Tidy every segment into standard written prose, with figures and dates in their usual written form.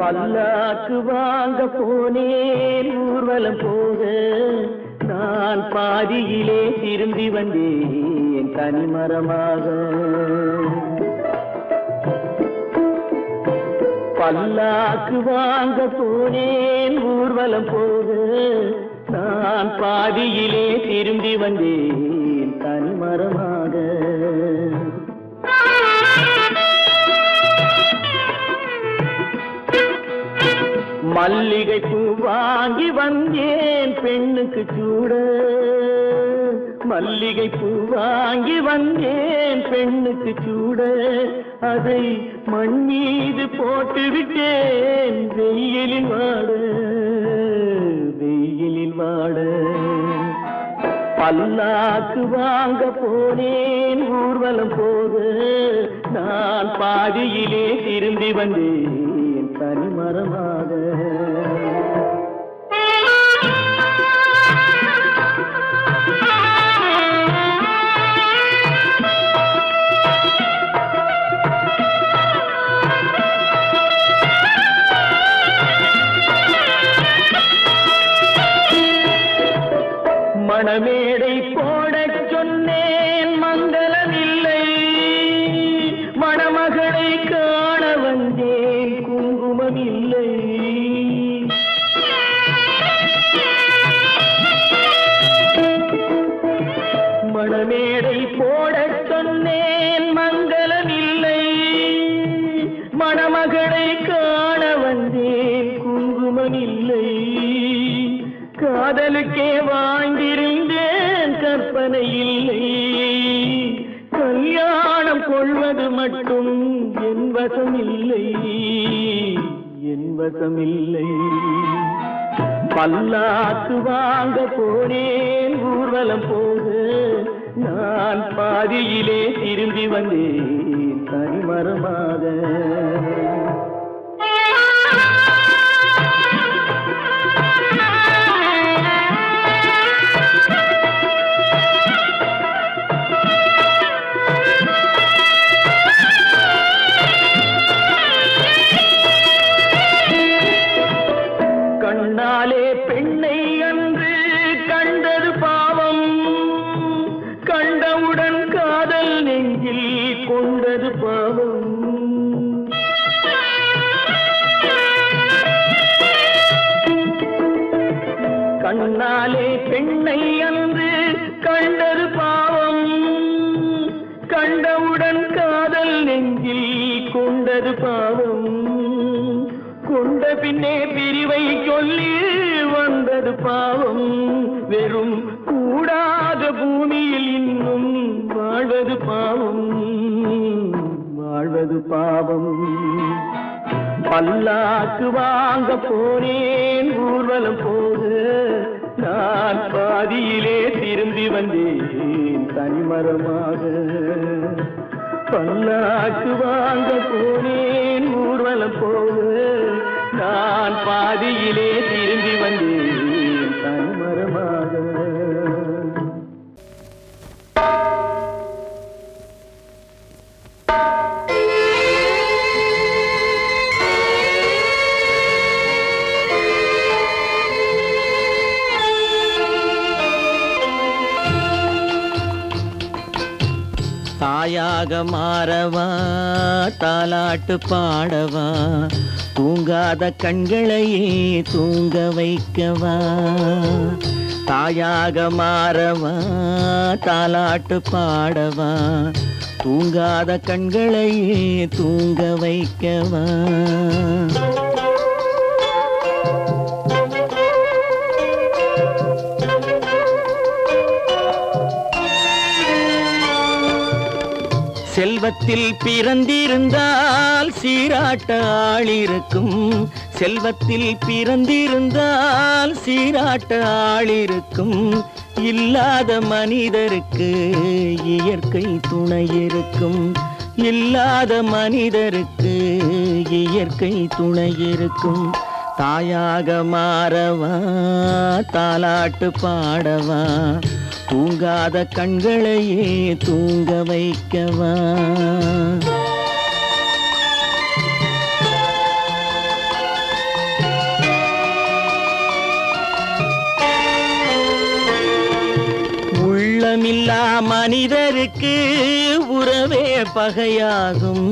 பல்லாக்கு வாங்க போனேன் ஊர்வலம் போக, நான் பாதியிலே திரும்பி வந்தேன் தனிமரமாக. பல்லாக்கு வாங்க போனேன் ஊர்வலம் போக, நான் பாதியிலே திரும்பி வந்தேன் தனிமரமாக. மல்லிகை பூ வாங்கி வந்தேன் பெண்ணுக்கு சூட, மல்லிகை பூ வாங்கி வந்தேன் பெண்ணுக்கு சூட, அதை மண் மீது போட்டு விட்டேன் வெயிலில் வாட, வெயிலில் வாட. பல்லாக்கு வாங்க போனேன் ஊர்வலம் போக, நான் பாதியிலே திரும்பி வந்தேன் தனிமரமாக. மணமேடை போடச் சொன்னேன் மங்களமில்லை, மணமகளை காண வந்தேன் குங்குமம் இல்லை. மணமேடை போடச் சொன்னேன் மங்களமில்லை, மணமகளை காண வந்தேன் குங்குமம் இல்லை. காதலுக்கே வாழ்ந்திருந்தேன் கற்பனை இல்லை, கல்யாணம் கொள்வது மட்டும் என் வசம் இல்லை, என் வசம் இல்லை. பல்லாக்கு வாங்க போனேன் ஊர்வலம் போக, நான் பாதியிலே திரும்பி வந்தேன் தனிமரமாக. கண்ணாலே பெண்ணை அன்று கண்டது பாவம், கண்டவுடன் காதல் நெஞ்சில் கொண்டது பாவம். கண்ணாலே பெண்ணை அன்று கண்டது பாவம், கண்டவுடன் காதல் நெஞ்சில் கொண்டது பாவம். கொண்ட பின்னே பிரிவை சொல்லி வந்தது பாவம், வெறும் கூடாத பூமியில் இன்னும் வாழ்வது பாவம், வாழ்வது பாவம். பல்லாக்கு வாங்க போனேன் ஊர்வலம் போக, நான் பாதியிலே திரும்பி வந்தேன் தனிமரமாக. பல்லாக்கு வாங்க போனேன் ஊர்வலம் போக, நான் பாதியிலே திரும்பி வந்தேன் தனிமரமாக. தாயாக மாறவா தாலாட்டு பாடவா, தூங்காத கண்களையே தூங்க வைக்கவா. தாயாக மாறவா தாலாட்டு பாடவா, தூங்காத கண்களையே தூங்க வைக்கவா. செல்வத்தில் பிறந்திருந்தால் சீராட்ட ஆள் இருக்கும், செல்வத்தில் பிறந்திருந்தால் சீராட்ட ஆள் இருக்கும். இல்லாத மனிதருக்கு இயற்கை துணை இருக்கும், இல்லாத மனிதருக்கு இயற்கை துணை இருக்கும். தாயாக மாறவா தாலாட்டு பாடவா, தூங்காத கண்களையே தூங்க வைக்கவா. மனிதருக்கு உறவே பகையாகும்.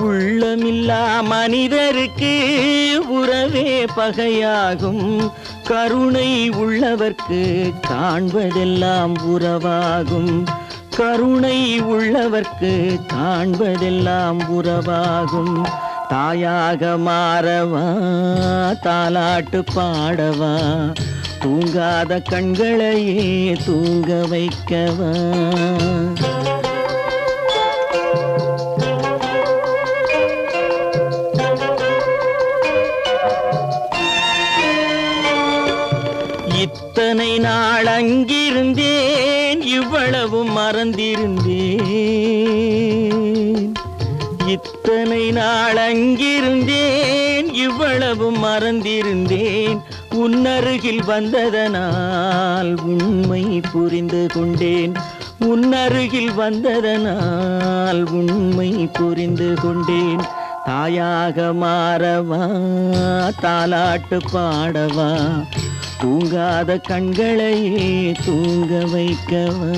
உள்ளமில்லா மனிதருக்கு உறவே பகையாகும். கருணை உள்ளவர்க்கு காண்பதெல்லாம் உறவாகும். கருணை உள்ளவர்க்கு காண்பதெல்லாம் உறவாகும். தாயாக மாறவா, தாலாட்டு பாடவா, தூங்காத கண்களையே தூங்க வைக்கவா. இத்தனை நாள் அங்கிருந்தேன், இவ்வளவு மறந்திருந்தேன். இத்தனை நாள் அங்கிருந்தேன், இவ்வளவு மறந்திருந்தேன். உன்னருகில் வந்ததனால் உண்மை புரிந்து கொண்டேன். உன்னருகில் வந்ததனால் உண்மை புரிந்து கொண்டேன். தாயாக மாறவா, தாலாட்டு பாடவா, தூங்காத கண்களையே தூங்க வைக்கவா.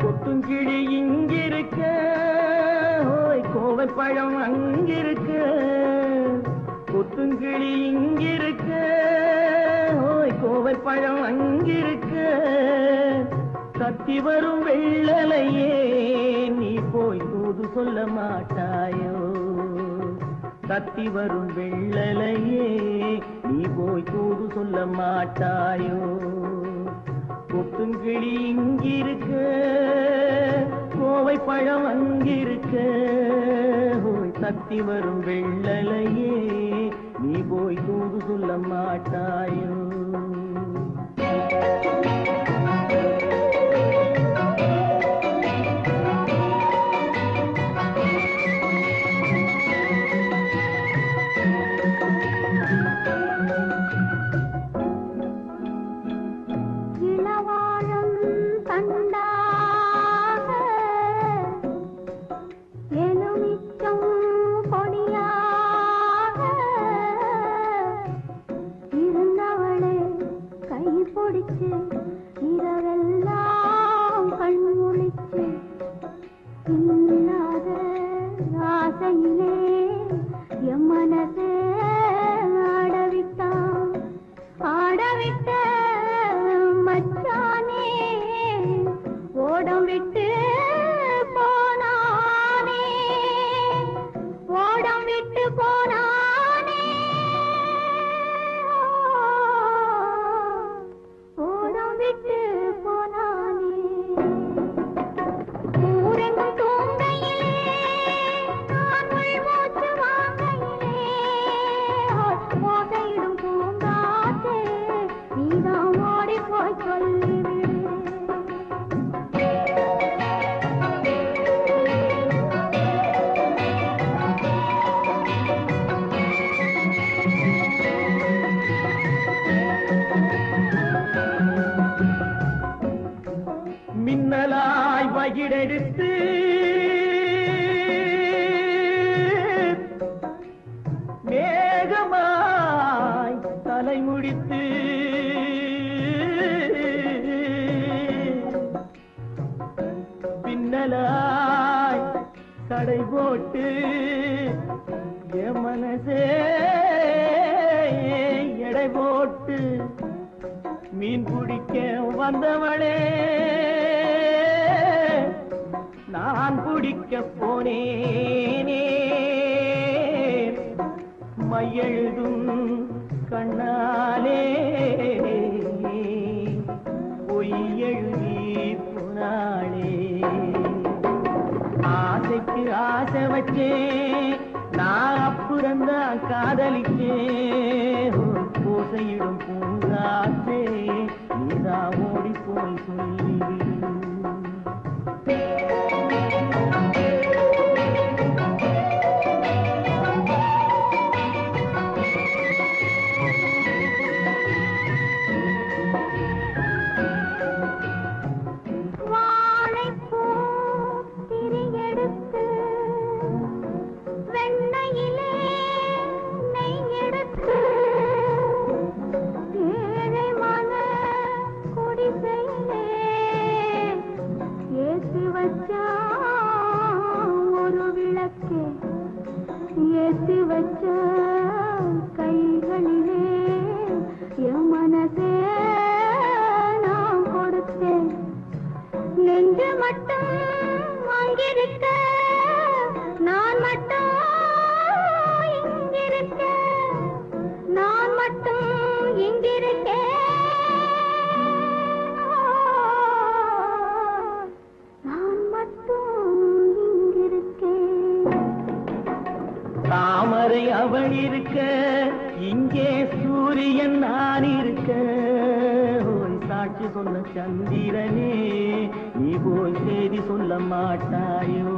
கொத்துங்கிளி இங்கிருக்க, கோவைப்பழம் அங்கிருக்க. கொத்துங்கிளி இங்கிருக்க, கோவைப்பழம் அங்கிருக்க. கத்தி வரும் வெள்ளலையே நீ போய் தூது சொல்ல மாட்டாயோ. கத்தி வரும் வெள்ளலையே நீ போய் தூது சொல்ல மாட்டாயோ. கொத்துங்கிளி இங்கிருக்க, கோவைப்பழம் அங்கிருக்க. கத்தி வரும் வெள்ளலையே நீ போய் தூது சொல்ல மாட்டாயோ. இரவெல்லாம் கண் முழிச்சு இல்லாத ஆசையிலே என் மனசே ஆடவிட்டான். ஆடவிட்ட மச்சானே ஓடம் விட்டு போனானே. ஓடம் விட்டு போனானே. ஊரெங்கும் தூங்கையிலே நான் உள்மூச்சு வாங்கையிலே ஓசையிடும் பூங்காற்றே நீதான் ஓடி போய் சொல்லிவிடு. மின்னலாய் வகிடெடுத்து மேகமாய் தலைமுடித்து பின்னலாய் போட்டு என் மனசே எடை போட்டு மீன் பிடிக்க வந்தவளே நான் பிடிக்க போனேனே மையெழுதும் கண்ணாலே பொய் எழுதி போனாளே ஆசைக்கு ஆசை வச்சேன் நான் அப்புறந்தான் காதலிச்சேன் பூசையிடும் பூங்காத்தே நீதான் ஓடி போய் சொல்லிவிடு ஏத்தி வச்ச கைகளிலே என் மனசே நான் கொடுத்தேன் நெஞ்சு மட்டும் அங்கிருக்க நான் மட்டும் இங்கிருக்க நான் மட்டும் இங்கிருக்கேன் நான் மட்டும் இங்கிருக்கேன் தாமரை அவள் இருக்க இங்கே சூரியன் நான் இருக்க ஓய் சாட்சி சொன்ன சந்திரனே நீ போய் செய்தி சொல்ல மாட்டாயோ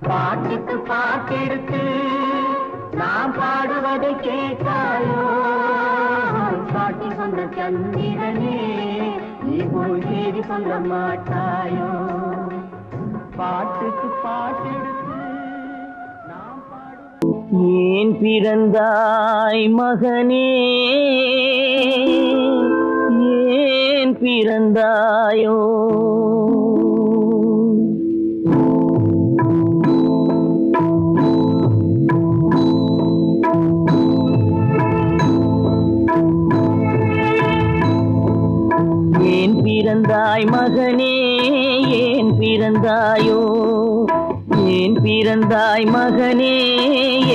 பாட்டுக்கு பாட்டெடுத்து நான் பாடுவதை கேட்டாயோ சாட்சி சொன்ன சந்திரனே நீ போய் செய்தி சொல்ல மாட்டாயோ பாட்டுக்கு பாட்டெடுத்து ஏன் பிறந்தாய் மகனே ஏன் பிறந்தாயோ ஏன் பிறந்தாய் மகனே ஏன் பிறந்தாயோ ஏன் பிறந்தாய் மகனே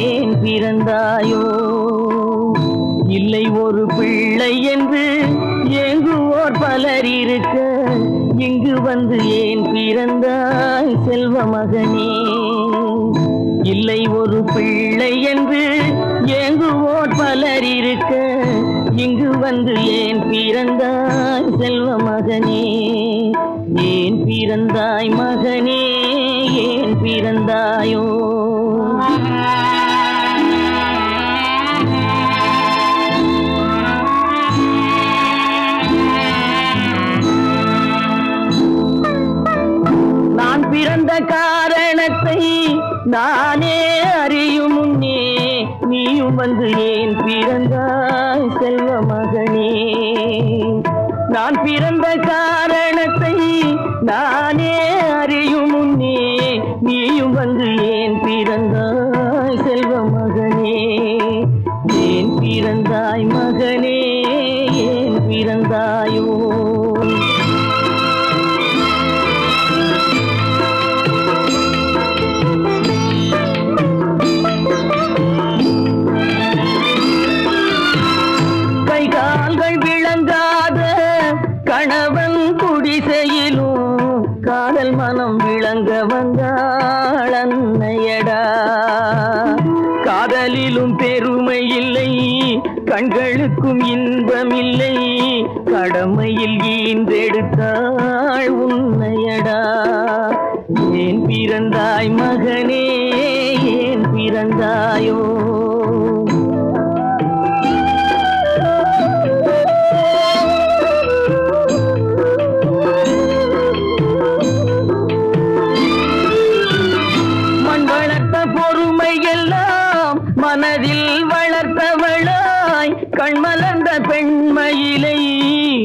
ஏன் பிறந்தாயோ இல்லை ஒரு பிள்ளை என்று ஏங்குவோர் பலர் இருக்க இங்கு வந்து ஏன் பிறந்தாய் செல்வ மகனே இல்லை ஒரு பிள்ளை என்று ஏங்குவோர் பலர் இருக்க இங்கு வந்து ஏன் பிறந்தாய் செல்வ மகனே ஏன் பிறந்தாய் மகனே ஏன் பிறந்தாயோ நான் பிறந்த காரணத்தை நானே அறியும் முன்னே நீயும் வந்து ஏன் பிறந்தாய் செல்வ மகனே நான் பிறந்த காரணத்தை நானே அறியும் முன்னே நீயும் வந்து ஏன் பிறந்தாய் செல்வ மகனே ஏன் பிறந்தாய் மகனே ஏன் பிறந்தாயோ கைகால்கள் விளங்காத கணவன் குடிசையிலும் காதல் மனம் விளங்க வந்தாள் அன்னையடா காதலிலும் பெருமை இல்லை கண்களுக்கும் இன்பமில்லை கடமையில் ஈன்றெடுத்தாள் உன்னையடா ஏன் பிறந்தாய் மகனே ஏன் பிறந்தாயோ மனதில் வளர்த்தவளாய் கண்மலர்ந்த பெண்மயிலை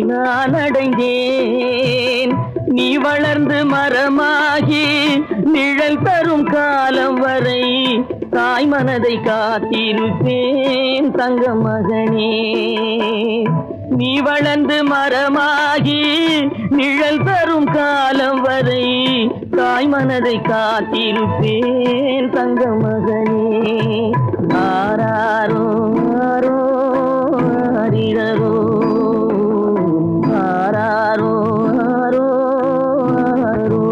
நான் அடைந்தேன் நீ வளர்ந்து மரமாகி நிழல் தரும் காலம் வரை தாய் மனதை காத்திருப்பேன் தங்க மகனே. நீ வளர்ந்து மரமாகி நிழல் தரும் காலம் வரை தாய் மனதை காத்திருப்பேன் தங்க மகனே. ஆராரோ ஆரோ ஆரிரரோ ஆராரோ ஆரோ ஆரோ.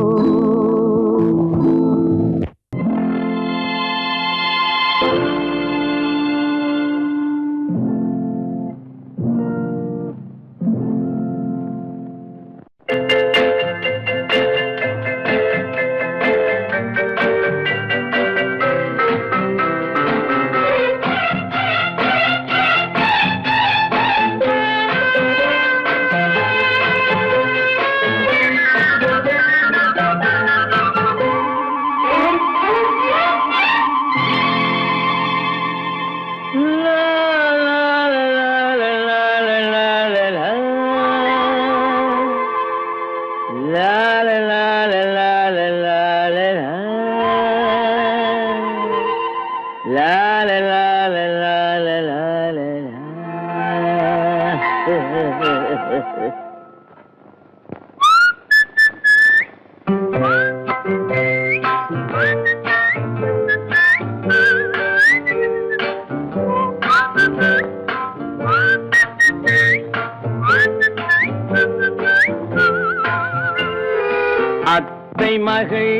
அத்தை மகள்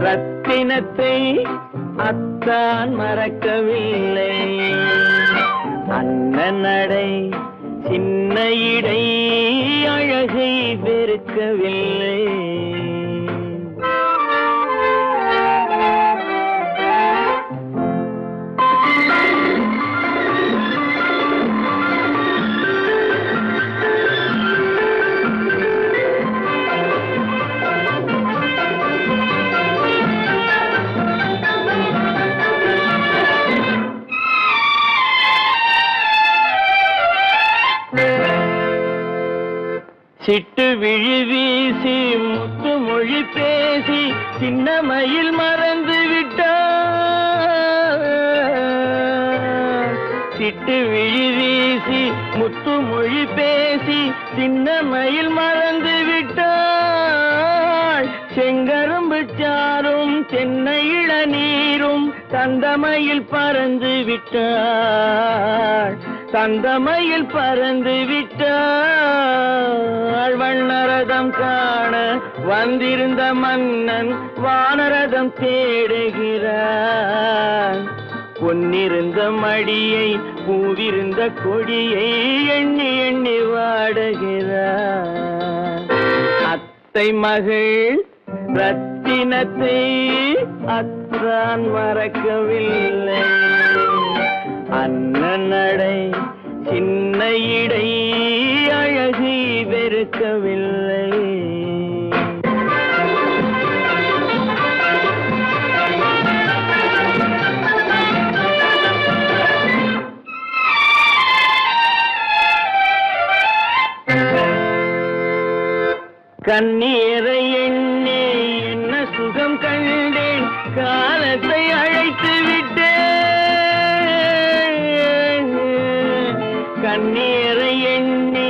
ரத்தினத்தை அத்தான் மறக்கவில்லை. அண்ணன் நடை சின்ன இடை அழகை வெறுக்கவில்லை. சிட்டு விழி வீசி முத்து மொழி பேசி சின்ன மயில் மறந்து விட்டார். சிட்டு விழி வீசி முத்து மொழி பேசி சின்ன மயில் மறந்து விட்டாள். செங்கரும்பு சாரும் சென்னை இளநீரும் தந்தமயில் பறந்து விட்டாள். தந்தமயில் பறந்து விட்டாள். வண்ணரதம் காண வந்திருந்த மன்னன் வானரதம் தேடுகிறான். பொன்னிருந்த மடியை பூவிருந்த கொடியை எண்ணி எண்ணி வாடுகிறான். அத்தை மகள் ரத்தினத்தை அத்தான் மறக்கவில்லை. அண்ணன் நடை சின்ன இடை அழகை வெறுக்கவில்லை. கண்ணீரை எண்ணி என்ன சுகம் கண்டேன் காலத்தை அழைத்து விட்டேன். கண்ணீரை எண்ணி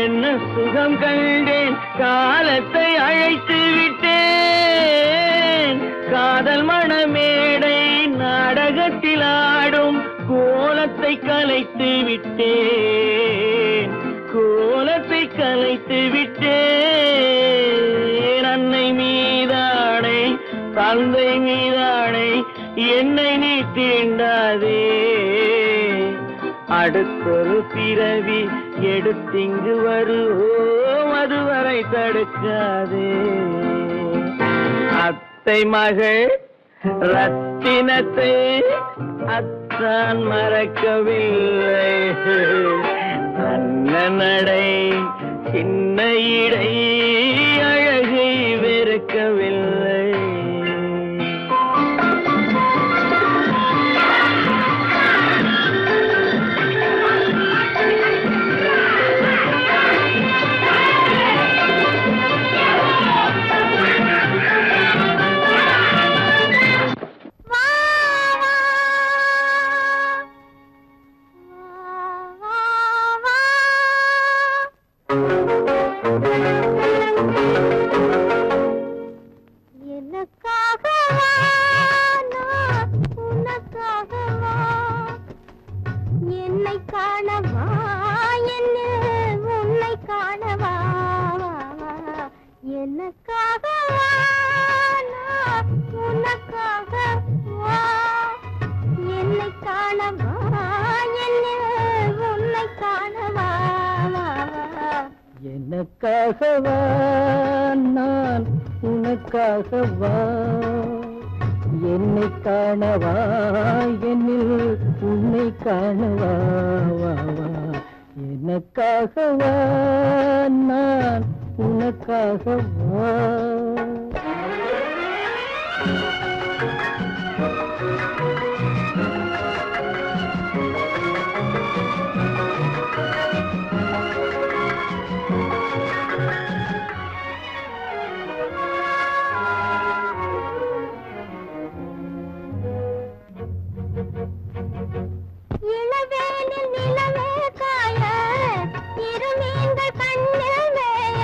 என்ன சுகம் கண்டேன் காலத்தை அழைத்து விட்டேன். காதல் மணமேடை நாடகத்தில் ஆடும் கோலத்தை கலைத்து விட்டேன். கோலத்தை கலைத்து விட்டேன். அன்னை மீதானை தந்தை மீதானை என்னை நீ தீண்டாதே. அடுத்தொரு பிறவி எடுத்திங்கு வருவோம் அதுவரை தடுக்காதே. அத்தை மகள் ரத்தினத்தை அத்தான் மறக்கவில்லை. அண்ணன் நடை சின்ன இடை அழகை வெறுக்கவில்லை. எனக்காகவா நான் உனக்காகவா என்னை காணவா என்னில் உன்னை காணவா எனக்காகவா நான் உனக்காகவா என்னை காணவா என்னில் உன்னை காணவா எனக்காகவா நான் உனக்காகவா என்னை காணவா என்னில் உன்னை காணவா எனக்காகவா நான் உனக்காகவா இளவேனில் நிலவே காய இருமீன்கள் கண்ணில் மேய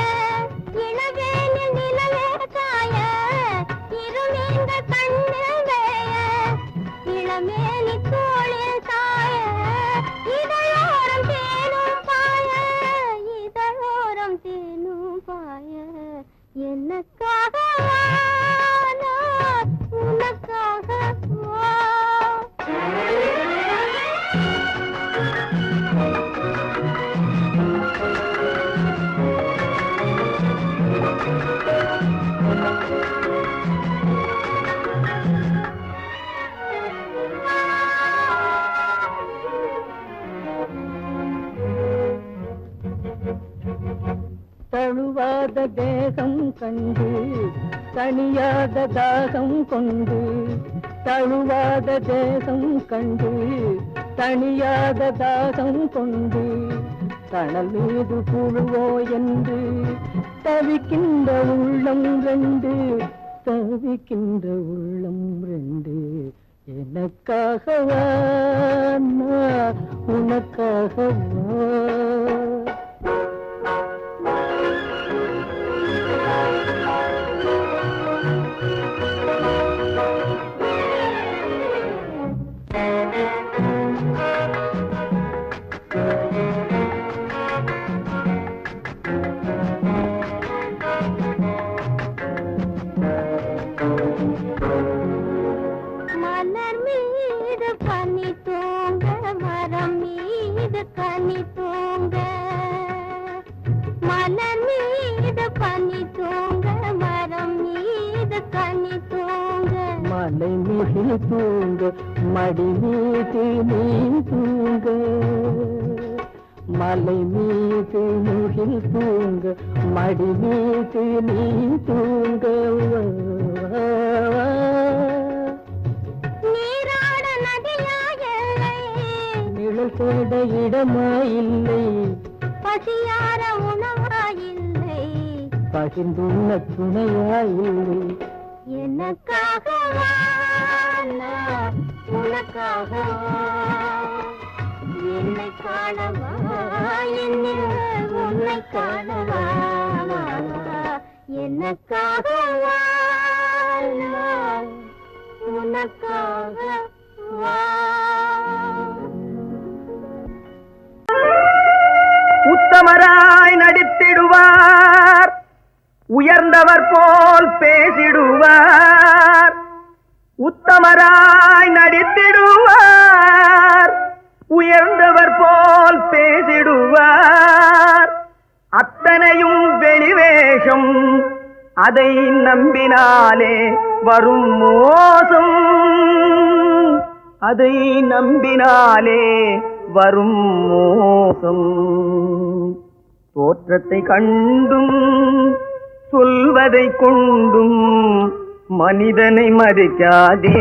இளவேனில் நிலவே காய இருமீன்கள் கண்ணில் மேய இளமேனி தோளில் சாய இதழோரம் தேனும் பாய இதழோரம் தேனும் பாய எனக்காகவா நான் உனக்காகவா தழுவாத தேகம் கண்டு தனியாத தாகம் கொண்டு தழுவாத தேகம் கண்டு தனியாத தாகம் கொண்டு தணல் மீது புழுவோ என்று தவிக்கின்ற உள்ளம் ரெண்டு தவிக்கின்ற உள்ளம் ரெண்டு எனக்காகவா நான் உனக்காகவா மலர் மீது பனி தூங்க மரம் மீது கனி தூங்க மலர் மீது பனி தூங்க மரம் மீது கனி தூங்க மலை மிகில் தூங்க மடி மீது நீ தூங்க மலை மீது முகில் தூங்க மடி மீது நீ தூங்க நீராட நதியா எல்லை நிழல் தேட இடமா இல்லை பசியார உணவா இல்லை பகிர்ந்துள்ள துணையா இல்லை எனக்காகவா நான் உனக்காகவா என்னை காணவா என்னில் உன்னை காணவா எனக்காகவா நான் உனக்காகவா உத்தமராய் நடித்திடுவார் உயர்ந்தவர் போல் பேசிடுவார் உத்தமராய் நடித்திடுவார் உயர்ந்தவர் போல் பேசிடுவார் அத்தனையும் வெளிவேஷம் அதை நம்பினாலே வரும் மோசம் அதை நம்பினாலே வரும் மோசம் தோற்றத்தை கண்டும் சொல்வதை கொண்டும் மனிதனை மதிக்காதே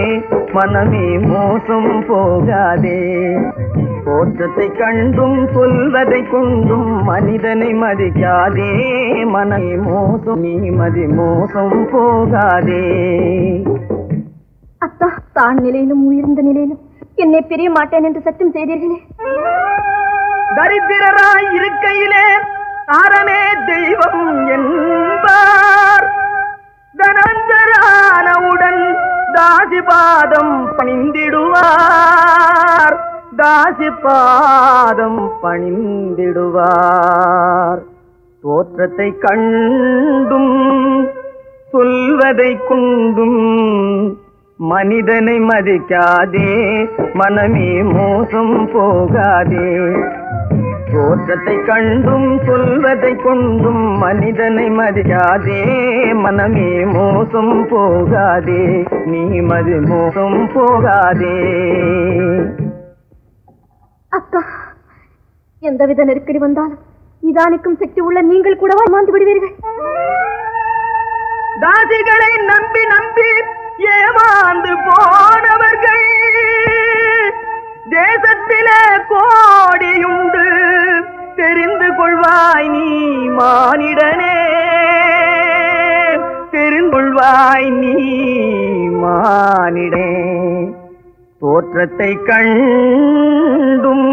மனமே மோசம் போகாதே தோற்றத்தை கண்டும் சொல்வதை கொண்டும் மனிதனை மதிக்காதே மனமே மோசம் நீ மோசம் போகாதே. அத்தா, தான் நிலையிலும் உயர்ந்த நிலையிலும் என்னை பிரிய மாட்டேன் என்று சத்தியம் செய்தீர்களே. தரித்திரராய் இருக்கையிலே அறமே தெய்வம் என்பார். தனஞ்சரானவுடன் தாசிபாதம் பணிந்திடுவார், தாசிபாதம் பணிந்திடுவார். தோற்றத்தை கண்டும் சொல்வதை கொண்டும் மனிதனை மதிக்காதே, மனமே மோசம் போகாதே. தோற்றத்தை கண்டும் சொல்வதை கொண்டும் மனிதனை மதிக்காதே, மனமே மோசம் போகாதே, நீ மதி மோசம் போகாதே. அக்கா, எந்தவித நெருக்கடி வந்தாலும் நிதானிக்கும் சக்தி உள்ள நீங்கள் கூடவா ஏமாந்து விடுவீர்கள்? தாசிகளை நம்பி நம்பி ஏமாந்து போனவர்கள் தேசத்திலே கோடியுண்டு, தெரிந்து கொள்வாய் நீ மானிடனே, தெரிந்து கொள்வாய் நீ மானிடனே. தோற்றத்தை கண்டும்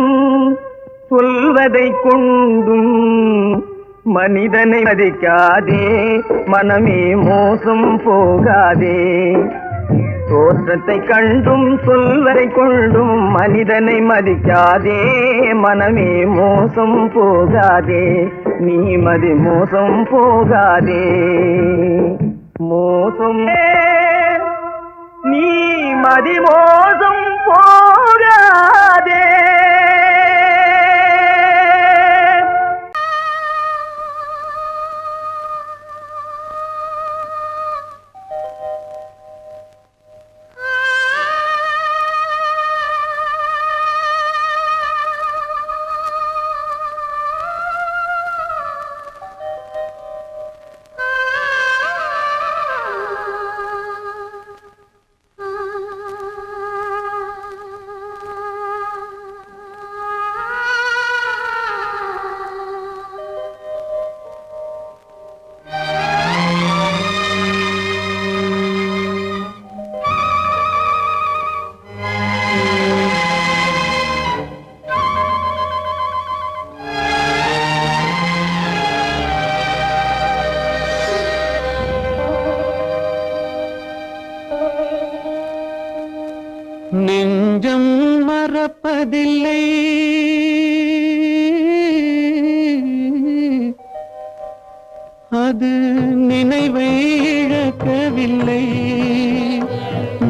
சொல்வதை கொண்டும் மனிதனை மதிக்காதே, மனமே மோசம் போகாதே. தோற்றத்தை கண்டும் சொல்வதை கொண்டும் மனிதனை மதிக்காதே, மனமே மோசம் போகாதே, நீ மதி மோசம் போகாதே. மோசம் நீ மதி மோசம் போகாதே. நெஞ்சம் மறப்பதில்லை, அது நினைவை இழக்கவில்லை.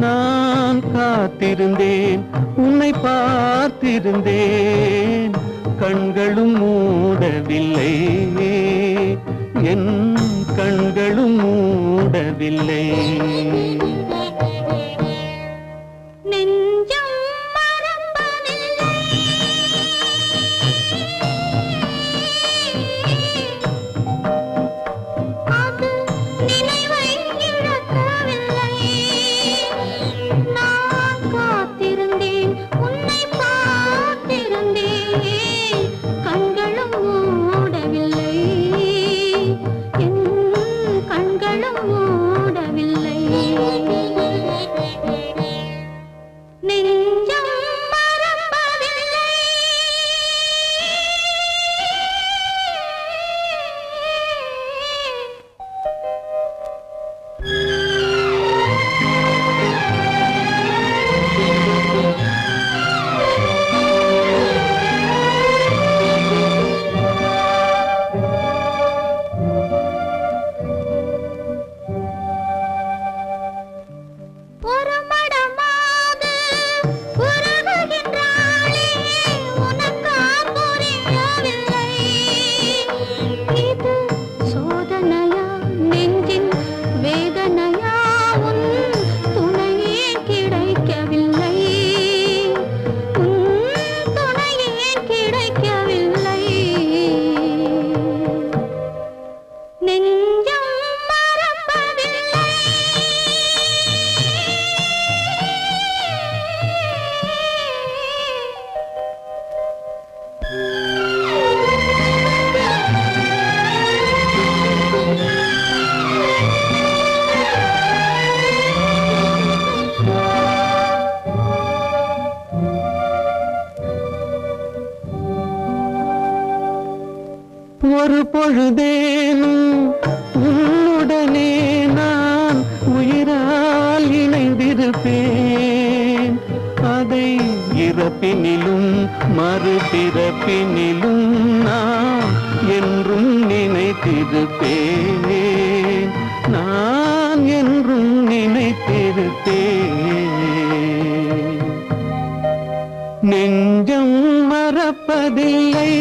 நான் காத்திருந்தேன், உன்னை பார்த்திருந்தேன், கண்களும் மூடவில்லை, என் கண்களும் மூடவில்லை. கண்களும் மூடவில்லை. ஒரு பொழுதேனும் உன்னுடனே நான் உயிரால் இணைந்திருப்பேன். அதை இறப்பினிலும் மறுபிறப்பினிலும் நான் என்றும் நினைத்திருப்பேன். நான் என்றும் நினைத்திருப்பேன். நெஞ்சம் மறப்பதில்லை,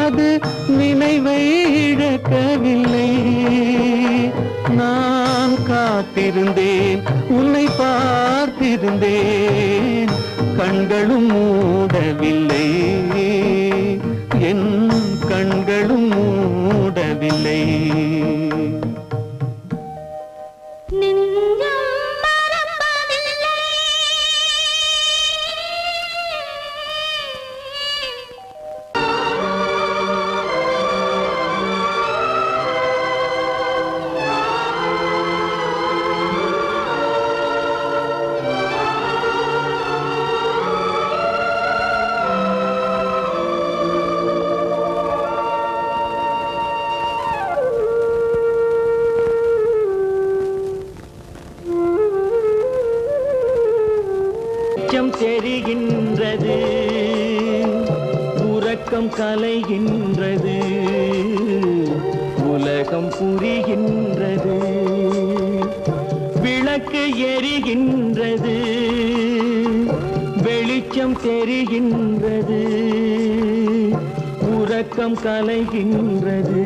அது நினைவை இழக்கவில்லை. நான் காத்திருந்தேன், உன்னை பார்த்திருந்தேன், கண்களும் மூடவில்லை, என் கண்களும் மூடவில்லை. தெரிகின்றது, உறக்கம் கலைகின்றது, உலகம் புரிகின்றது, விளக்கு எரிகின்றது, வெளிச்சம் தெரிகின்றது, உறக்கம் கலைகின்றது,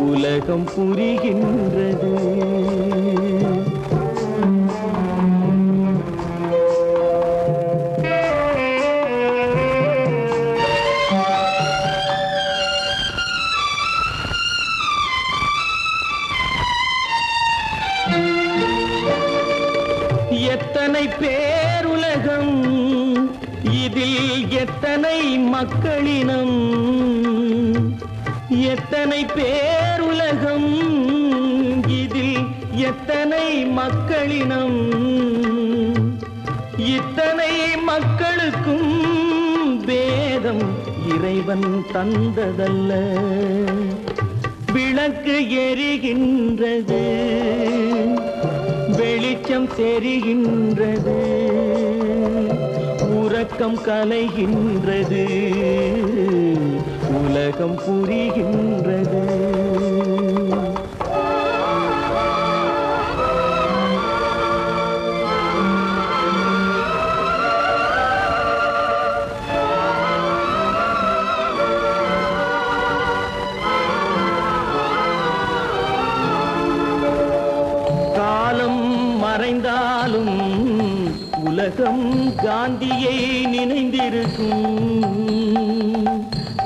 உலகம் புரிகின்றது. எத்தனை பேருலகம், இதில் எத்தனை மக்களினம், எத்தனை பேருலகம், இதில் எத்தனை மக்களினம், இத்தனை மக்களுக்கும் வேதம் இறைவன் தந்ததல்ல. விளக்கு எரிகின்றது, வெளிச்சம் தெரிகின்றது, உறக்கம் கலைகின்றது, உலகம் புரிகின்றது. மறைந்தாலும் உலகம் காந்தியை நினைந்திருக்கும்.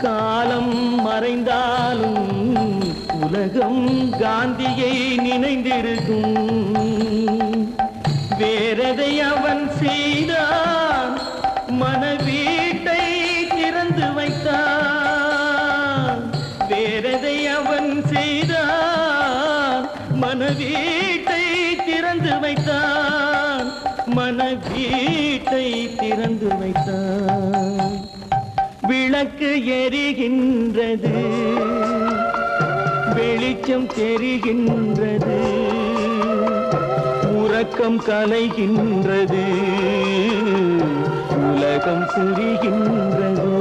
காலம் மறைந்தாலும் உலகம் காந்தியை நினைந்திருக்கும். வேறெதை அவன் செய்தான், மனவீட்டை திறந்து வைத்தான். வேறெதை அவன் செய்தான், மனவீட்டை திறந்து வைத்தான், மனவீட்டை திறந்து வைத்தான். விளக்கு எரிகின்றது, வெளிச்சம் தெரிகின்றது, உறக்கம் கலைகின்றது, உலகம் புரிகின்றது.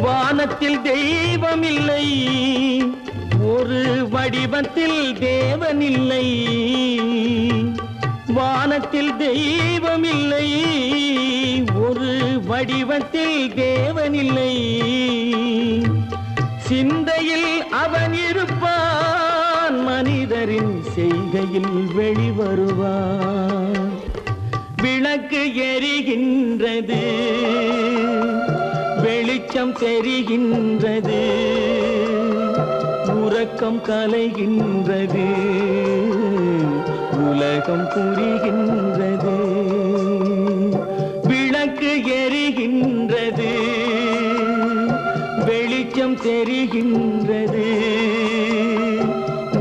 வானத்தில் தெய்வம் இல்லை, ஒரு வடிவத்தில் தேவன் இல்லை. வானத்தில் தெய்வம் இல்லை, ஒரு வடிவத்தில் தேவன் இல்லை. சிந்தையில் அவன் இருப்பான், மனிதரின் செய்கையில் வெளிவருவான். விளக்கு எரிகின்றது, வெளிச்சம் தெரிகின்றது, உறக்கம் கலைகின்றது, உலகம் புரிகின்றது. விளக்கு எரிகின்றது. விடுகின்றது,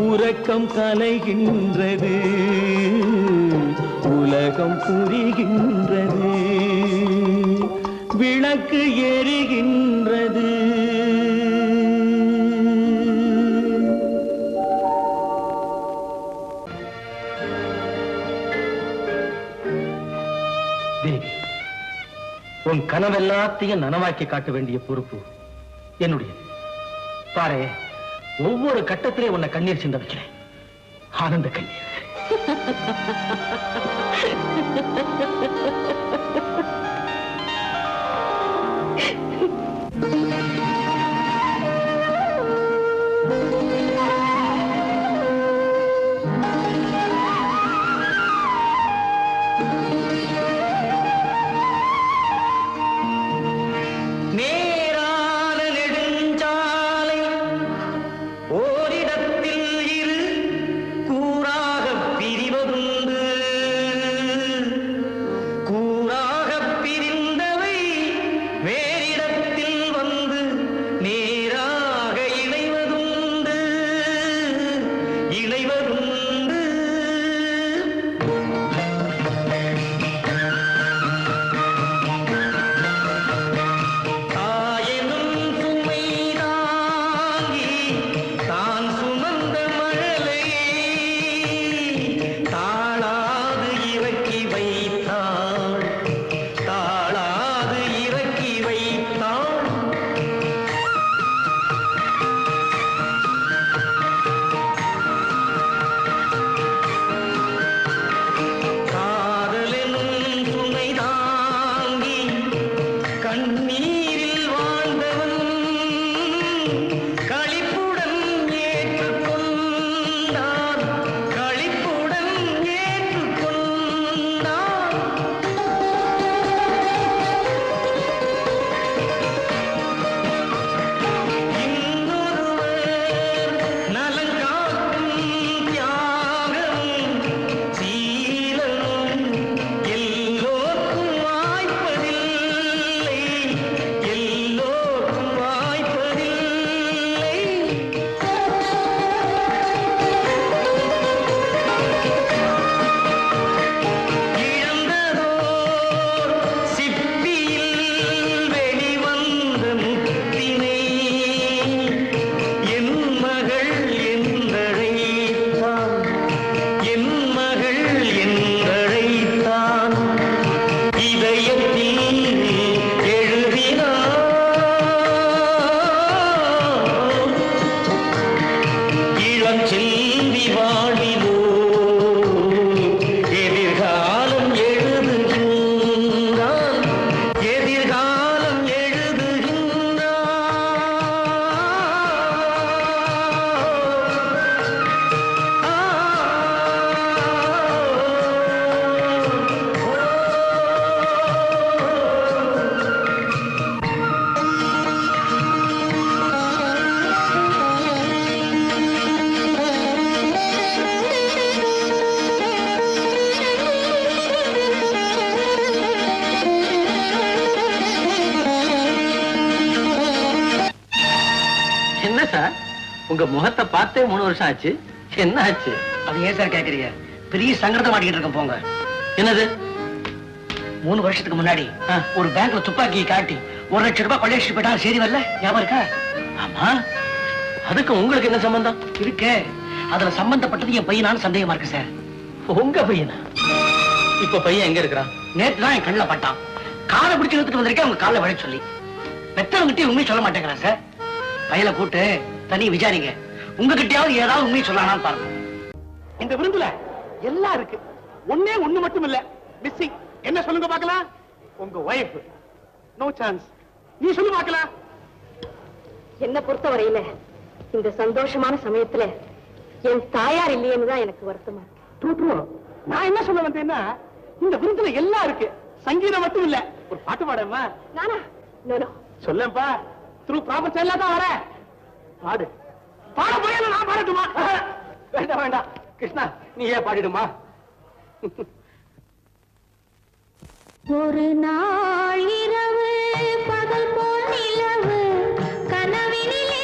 உறக்கம் கலைகின்றது, உலகம் புரிகின்றது, விளக்கு எரிகின்றது. தேவி, உன் கனவெல்லாத்தையும் நனவாக்கி காட்ட வேண்டிய பொறுப்பு என்னுடைய. பாரு, ஒவ்வொரு கட்டத்திலே உன்னை கண்ணீர் சிந்த வைக்கிறேன். ஆனந்த கண்ணீர். உங்க முகத்தை பார்த்தே 3 வருஷம் ஆச்சு. என்ன ஆச்சு? அது ஏன் சார் கேக்குறீங்க? பெரிய சங்கடத்தை மாட்டிக்கிட்டு இருக்கேன் போங்க. என்னது? 3 வருஷத்துக்கு முன்னாடி ஒரு பேங்க்ல துப்பாக்கியை காட்டி 1 லட்சம் ரூபாய் கொள்ளையடிச்சு போயிட்டா செய்தி வரல, ஞாபகம் இருக்கா? ஆமா. அதுக்கு உங்களுக்கு என்ன சம்பந்தம் இருக்கு? அதுல சம்பந்தப்பட்டது என் பையனான்னு சந்தேகமா இருக்கு சார். உங்க பையனா? இப்ப பையன் எங்க இருக்கிறான்? நேற்று தான் என் கண்ணுல பட்டான். காலை பிடிச்சு இழுத்துட்டு வந்திருக்கேன் அவங்க காலை வழி சொல்லி. பெத்தவங்கிட்டே உண்மையை சொல்ல மாட்டேங்கிறான் சார். பையனை கூட்டு தனி விசாரிங்க. உங்ககிட்டயாவது ஏதாவது உண்மையை சொல்லலாம்னு பாருங்க. இந்த விருந்துல எல்லாம் இருக்கு. ஒண்ணு மட்டும் இல்ல மிஸ்ஸிங். என்ன சொல்லுங்க பார்க்கலாம்? உங்க வைஃப். No chance. நீ சொல்லு பார்க்கலாம். என்ன பொறுத்தவரையில இந்த சந்தோஷமான சமயத்துல என் தாயார் இல்லையேன்னு தான் எனக்கு வருத்தமா இருக்கு. நான் என்ன சொல்ல வந்தேன்னா, இந்த விருந்துல எல்லாம் இருக்கு, சங்கீதம் மட்டும் இல்ல. ஒரு பாட்டு பாடமா? நானா? நோ. சொல்லப்பா. த்ரூ ப்ராப்பர் செல்லா தான் வர. பாடு. பாட போயல நான் பாடட்டுமா? வேண்டாம் வேண்டாம் கிருஷ்ணா, நீ ஏன் பாடிடுமா? ஒரு நாள் இரவு பகல் போல் நிலவு கனவினிலே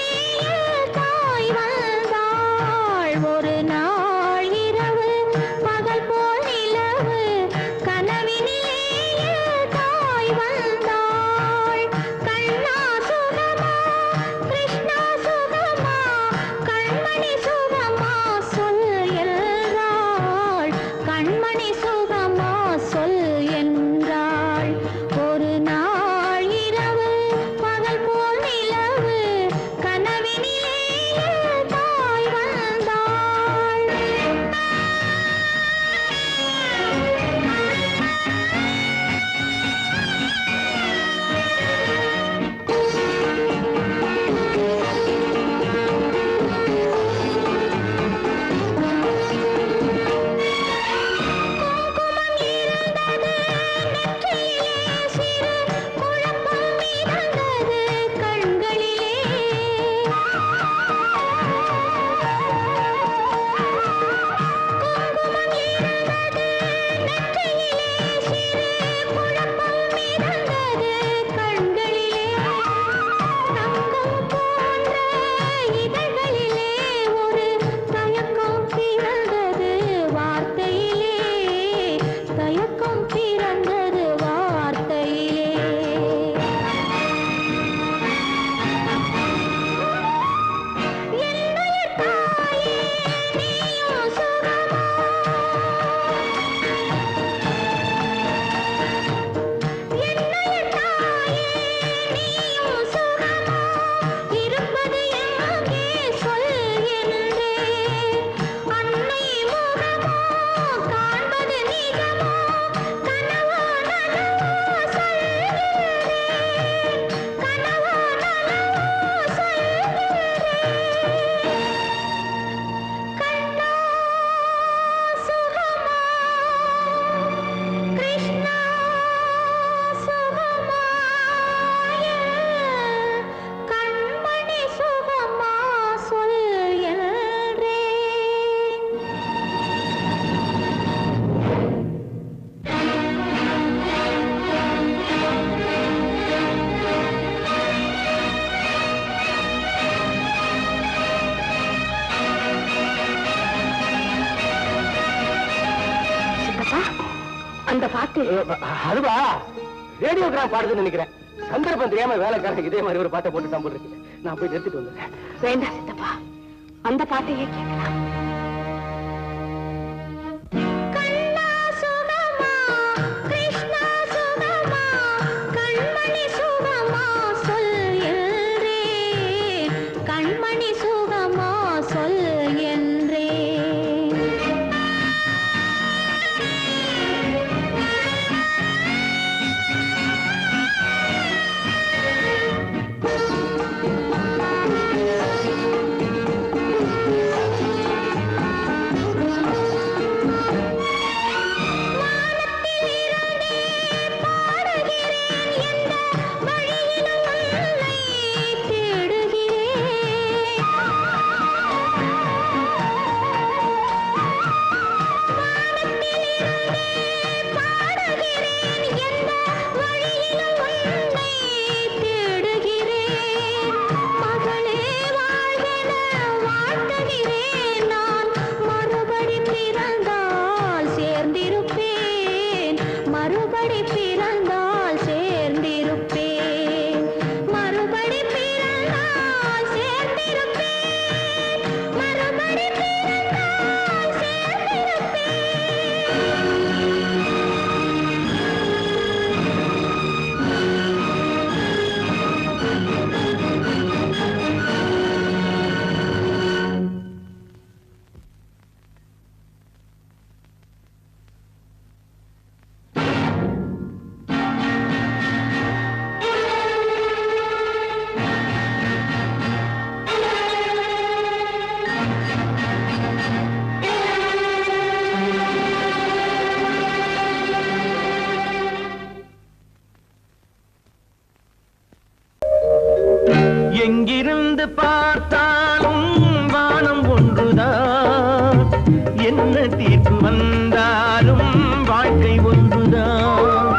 அந்த பாட்டு அதுவா ரேடியோகிராம் பாடுதுன்னு நினைக்கிறேன். சந்தர்ப்பம் தெரியாம வேலைக்காரங்க இதே மாதிரி ஒரு பாட்டை போட்டு தான் போட்டுருக்கு. நான் போய் நிறுத்திட்டு வந்துடுறேன். வேண்டாம் சித்தப்பா, அந்த பாட்டையே கேட்கலாம். எங்கிருந்து பார்த்தாலும் வானம் ஒன்றுதான், என்ன தீர்ப்பு வந்தாலும் வாழ்க்கை ஒன்றுதான்.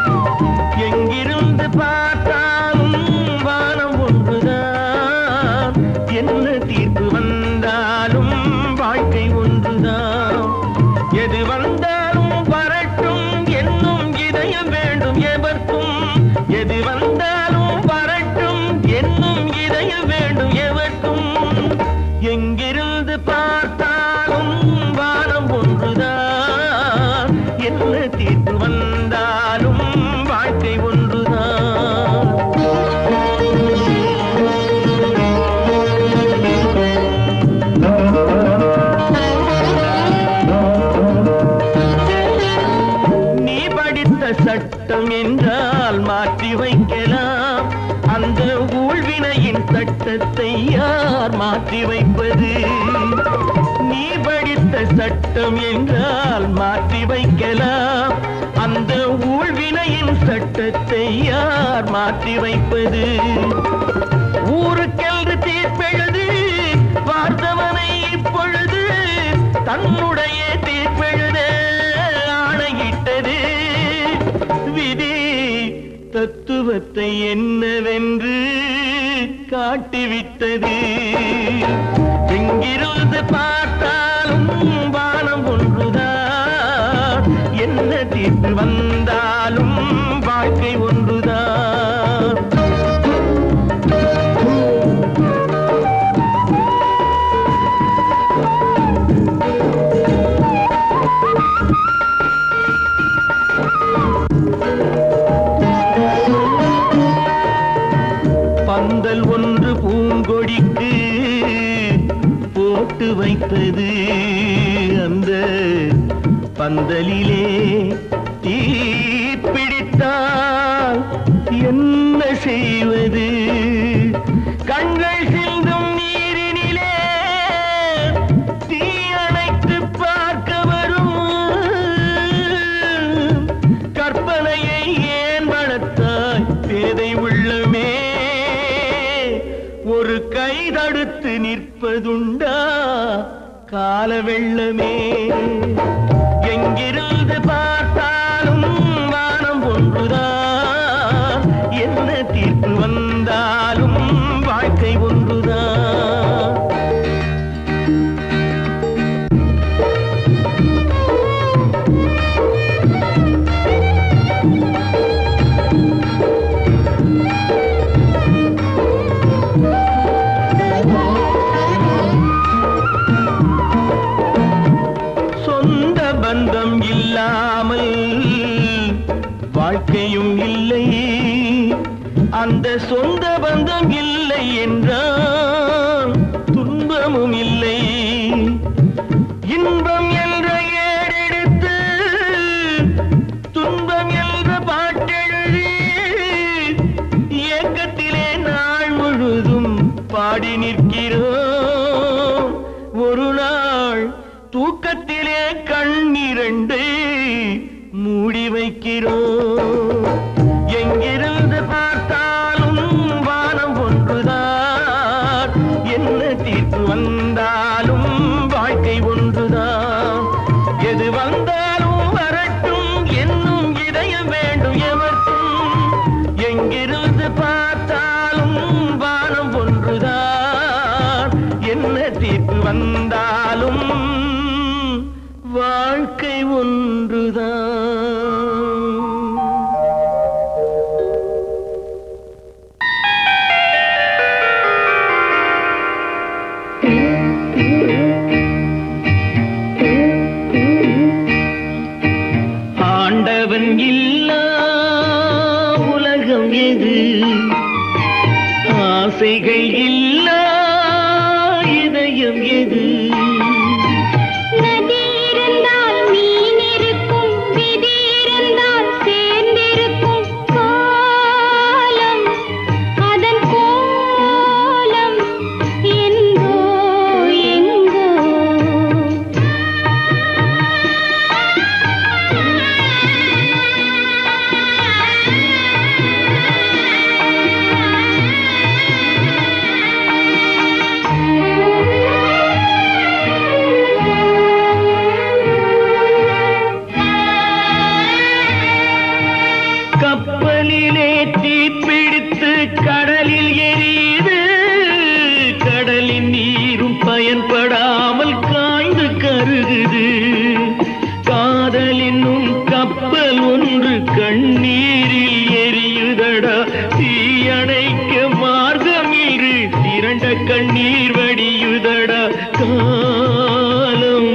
எங்கிருந்து பார்த்தாலும் வானம் ஒன்றுதான், என்ன தீர்ப்பு வந்தாலும் வாழ்க்கை ஒன்றுதான். எது வந்தாலும் வரட்டும் என்னும் இதயம் வேண்டும் எவர்க்கும், எது வந்தாலும் வரட்டும் என்னும் இதயம் வேண்டும் எவர்க்கும். எங்கிருந்து பார்த்தாலும் வானம் ஒன்றுதான், என்ன தீர்ப்பு வந்தாலும் வாழ்க்கை ஒன்றுதான். நீ படித்த சட்டம் என்றால் மாற்றி வைக்கலாம், அந்த ஊழ்வினையின் சட்டத்தை யார் மாற்றி வைப்பது? நீ படித்த சட்டம் என்றால் மாற்றி வைக்கலாம், அந்த ஊழ்வினையின் சட்டத்தை யார் மாற்றி வைப்பது? ஊருக்கென்று தீர்ப்பெழுது பார்த்தவனை இப்பொழுது தன்னுடைய தீர்ப்பெழுத ஆணையிட்டது விதி. தத்துவத்தை என்னவென்று காட்டிவிட்டது. எங்கிருந்து பார்த்தாலும் வானம் ஒன்றுதான், என்ன தீர்ப்பு வந்தாலும் வாழ்க்கை ஒன்றுதான். பந்தல் ஒன்று பூங்கொடிக்கு போட்டு வைத்தது, அந்த பந்தலிலே தீ பிடித்தால் என்ன செய்வது? கண்கள் சிந்தும் நீரினிலே தீ அணைத்து பார்க்க வரும் கற்பனையை ஏன் வளர்த்தாய் பேதை உள்ளமே? ஒரு கை தடுத்து நிற்பதுண்டா கால வெள்ளமே? எங்கிருந்து பார்த்தாலும் வானம் ஒன்றுதான், என்ன தீர்ப்பு வந்தாலும் வாழ்க்கை ஒன்றுதான். இல்லாமல் வாழ்க்கையும் இல்லை, அந்த சொந்த பந்தம் இல்லை என்றால் துன்பமும் இல்லை. இன்பம் என்ற ஏறெடுத்து துன்பம் என்ற பாட்டெழுதி ஏக்கத்திலே நாள் முழுதும் பாடி நிற்கிறோம். ஒரு நாள் தூக்கத்திலே கண்ணிரண்டை மூடி வைக்கிறோம். எங்கிருந்து பார்த்தாலும் வானம் ஒன்றுதான், என்ன தீர்ப்பு வந்தாலும் வாழ்க்கை ஒன்றுதான். எது வந்தாலும் வரட்டும் என்னும் இதயம் வேண்டும் எவர்க்கும். எங்கிருந்து பார்த்தாலும் வானம் ஒன்றுதான், என்ன தீர்ப்பு வந்தாலும் வாழ்க்கை ஒன்றுதான். ஆண்டவன் இல்லா உலகம் எது, ஆசைகள் இல்லா இதயம் எது. கப்பலிலே தீப்பிடித்து கடலில் எரியுது, கடலின் நீரும் பயன்படாமல் காய்ந்து கருகுது. காதல் என்னும் கப்பல் ஒன்று கண்ணீரில் எரியுதடா, தீயணைக்க மார்க்கம் இரு திரண்ட கண்ணீர் வடியுதடா. காலம்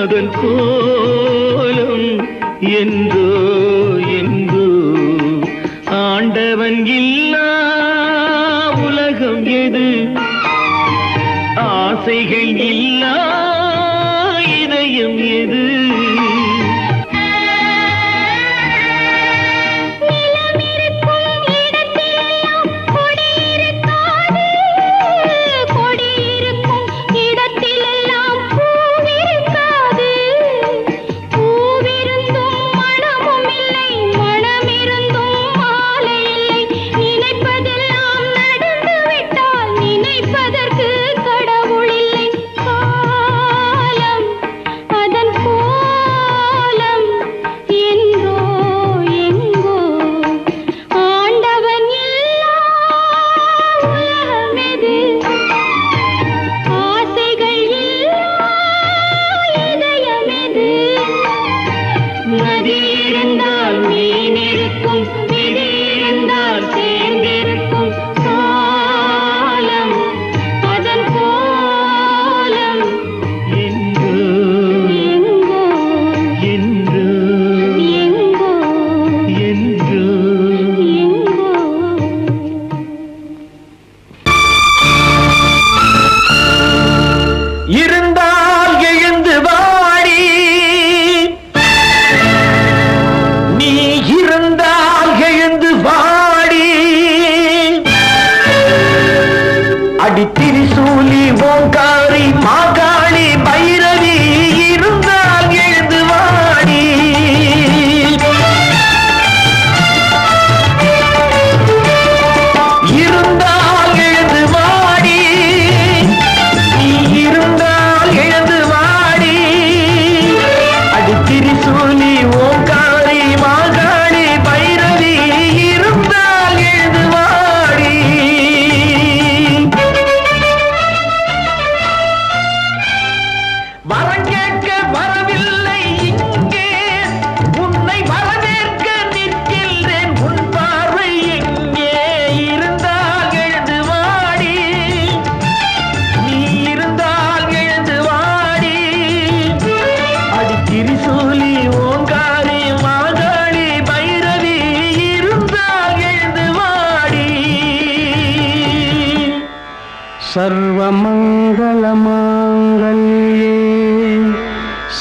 அதன் கோலம் என்றோ என்றோ, ஆண்டவன் இல்லா உலகம் எது, ஆசைகள் இல்லா இதயம் எது. இருந்தால் எழுந்து வாடி, நீ இருந்தால்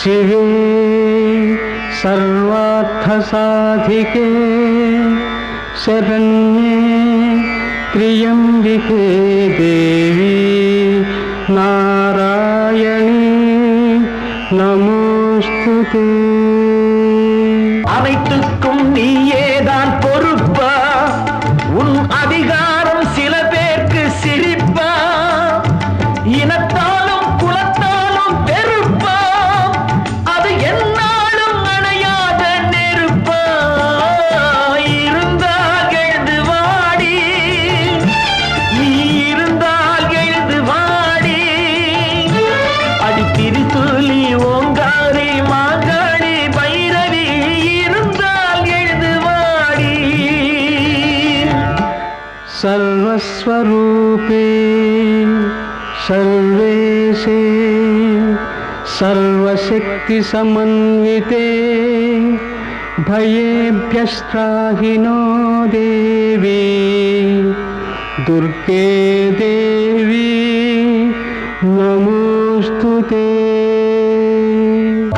शिवे सर्वार्थसाधिके शरण्ये त्र्यम्बिके देवी नारायणी நமோஸ்துதே. அனைத்துக்கும் நீயேதான் பொறுப்பா? உன் அதிகாரம் சில பேருக்கு சிரிப்பா? இனத்தாலும் குலத்தாலும் பெருப்பா? அது என்னாலும் அணையாத நெருப்பா? இருந்தால் எழுந்து வாடி, நீ இருந்தால் எழுந்து வாடி. அடித்திரி சொல்லி ஓங்காரி மாகாளி பைரவி இருந்தால் எழுது வாடி. சர்வஸ்வரூபே சர்வேஷே சர்வசக்தி சமன்விதே भयेभ्यस्त्राहिनो देवी दुर्गे देवी நமோஸ்துதே.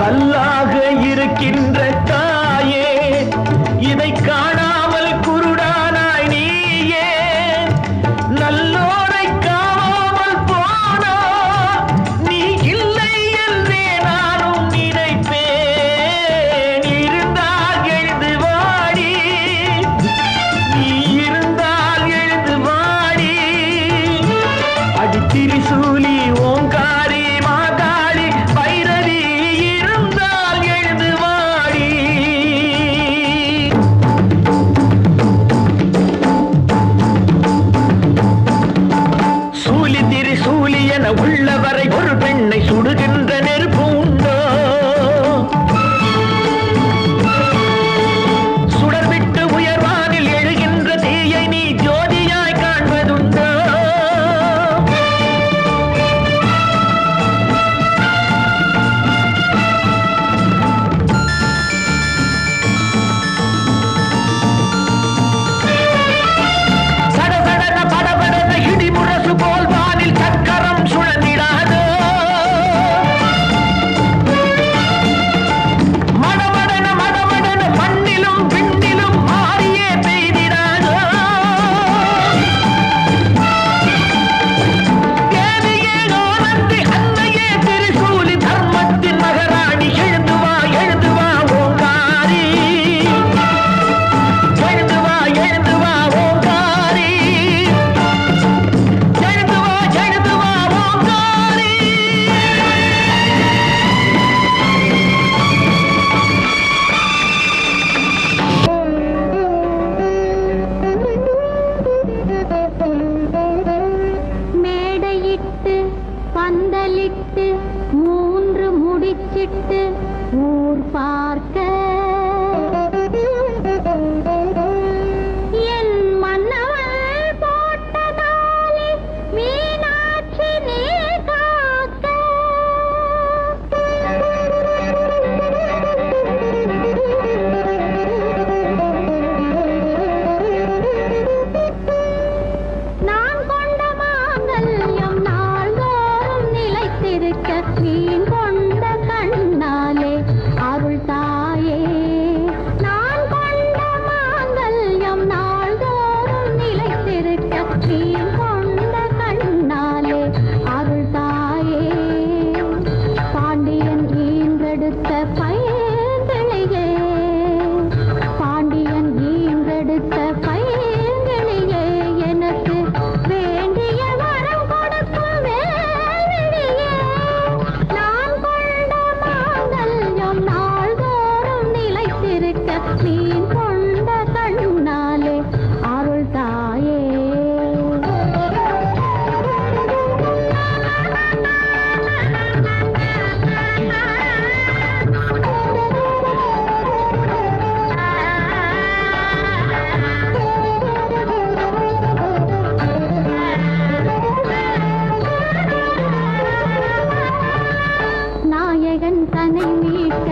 கல்லாக இருக்கின்ற தாயே, இதை காணாமல் குருடானாய் நீயே. நல்லோரை காணாமல் போனா நீ இல்லை என்றே நானும் நினைப்பேன். இருந்தால் எழுந்து வாடி, நீ இருந்தால் எழுந்து வாடி. அடித்திரிசூலி ஓங்காரி மாகாளி பைரவி இருந்தால் எழுந்து வாடி. சூலி திரிசூலி என உள்ளவரை ஒரு பெண்ணை சுடுகின்ற நெருப்பு உண்டோ? சுடர்விட்டு உயர்வானில் எழுகின்ற தீயை நீ ஜோதியாய் காண்பதுண்டோ? சடசடன படபடன இடிமுரசு போல் வானில் சக்கரம் சுழந்திடாதோ? மடமடன மடமடன மண்ணிலும் விண்ணிலும் மாறியே பெய்திடாதோ? தேவியே ஆனந்தி அன்னையே திரிசூலி தர்மத்தின் மகராணி எழுந்து வா ஓங்காரி. எழுந்து வா ஓங்காரி. எழுந்து வா ஓங்காரி. மேடையிட்டு பந்தலிட்டு 3 முடிச்சிட்டு ஊர் பார்க்க என் மன்னவள் போட்டதாலே மீனாட்சி நீ நான் கொண்ட மாங்கல்யம் நாள்தோறும் நிலைத்திருக்க மீன் கொண்ட கண்ணாலே அருள் தாயே. நான் கொண்ட மாங்கல்யம் நாள்தோறும் நிலைத்திருக்க மீன் கொண்ட கண்ணாலே அருள் தாயே. பாண்டியன் ஈன்றெடுத்த பைங்கிளியே, பாண்டியன் ஈன்றெடுத்த பைங்கிளியே, எனக்கு வேண்டிய வரம் கொடுக்கும் வேலியே. நான் கொண்ட மாங்கல்யம் நாள்தோறும் நிலைத்திருக்க மீன் கொண்ட கண்ணாலே அருள் தாயே. நாயகன் தன்னை மீட்க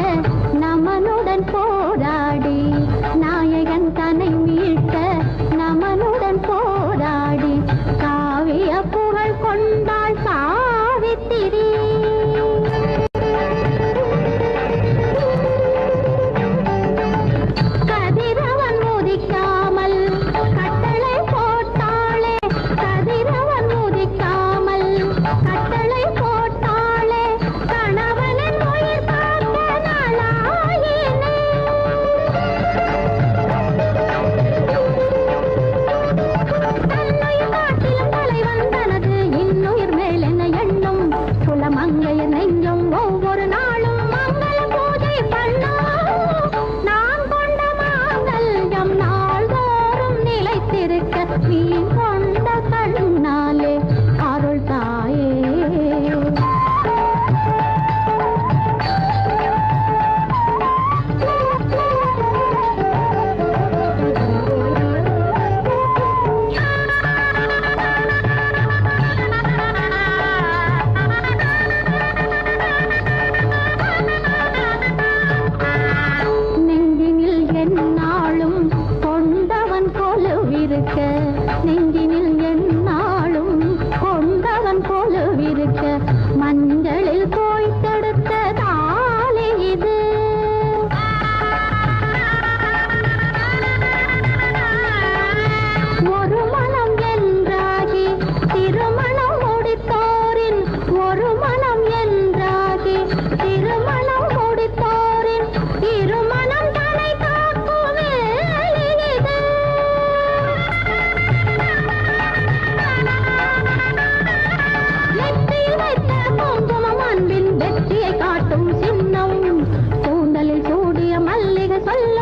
நமனுடன் போராடி சொல்ல